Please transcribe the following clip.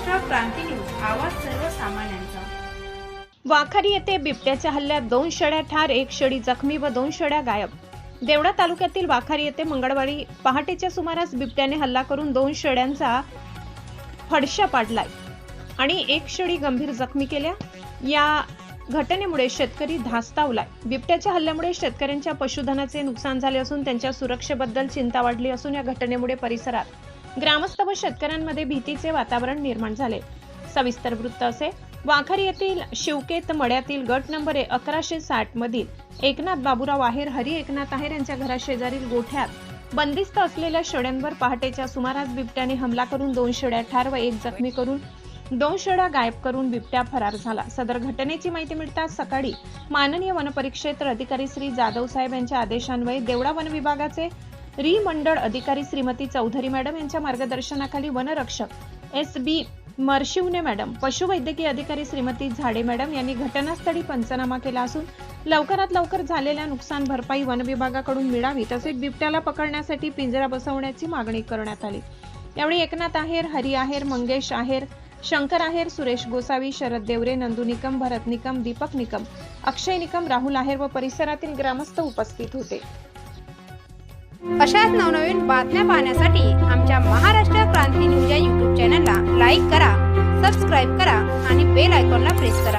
महाराष्ट्र क्रांती news, आवाज सर्वसामान्यांचा। वाखारी येथे बिबट्याच्या हल्ल्यात 2 शेळ्या ठार, 1 शेळी जखमी व 2 शेळ्या गायब। देवळा तालुक्यातील वाखारी येथे मंगळवारी पहाटेच्या सुमारास बिबट्याने हल्ला करून 2 शेळ्यांचा फडशा पाडलाय आणि 1 शेळी गंभीर जखमी केल्या। या घटनेमुळे शेतकरी धास्तावलाय। बिबट्याच्या हल्ल्यामुळे शेतकऱ्यांच्या पशुधनाचे नुकसान झाले असून त्यांच्या सुरक्षेबद्दल चिंता वाढली असून या घटनेमुळे परिसरात ग्रामस्थ व शेतकऱ्यांमध्ये भीतीचे वातावरण निर्माण झाले। सविस्तर वृत्त असे। वाखारी येथील शिवकेत मळ्यातील गट नंबर 1160 मधील एकनाथ बाबूराव आहेर, हरी एकनाथ आहेर यांच्या घराशेजारील गोठ्यात बंदिस्त असलेल्या शेळ्यांवर पहाटेच्या सुमारास बिबट्याने हमला करून 2 शेळ्या ठार व 1 जखमी करून 2 शेळ्या गायब करून बिबट्या फरार झाला। सदर घटनेची माहिती मिळताच सकाळी माननीय वनपरिक्षेत्र अधिकारी श्री जाधव साहेब यांच्या आदेशान्वये देवळा वन विभागाचे मंडळ अधिकारी श्रीमती चौधरी मॅडम यांच्या मार्गदर्शनाखाली वनरक्षक SB मरशिवने मॅडम, पशुवैद्यकीय अधिकारी श्रीमती झाडे मॅडम यांनी घटनास्थळी पंचनामा केला असून लवकरात लवकर झालेल्या नुकसान भरपाई वन विभागाकडून मिळावी तसेच बिबट्याला पकडण्यासाठी पिंजरा बसवण्याची मागणी करण्यात आली। यावेळी एकनाथ आहेर, हरी आहेर, मंगेश आहेर, शंकर आहेर, सुरेश गोसावी, शरद देवरे, नंदू निकम, भरत निकम, दीपक निकम, अक्षय निकम, राहुल आहेर व परिसरातील ग्रामस्थ उपस्थित होते। अशाच नवनवीन बातम्या पाहण्यासाठी आमच्या महाराष्ट्र क्रांती न्यूज या YouTube चॅनलला लाईक करा, सबस्क्राईब करा आणि बेल आयकॉनला प्रेस करा।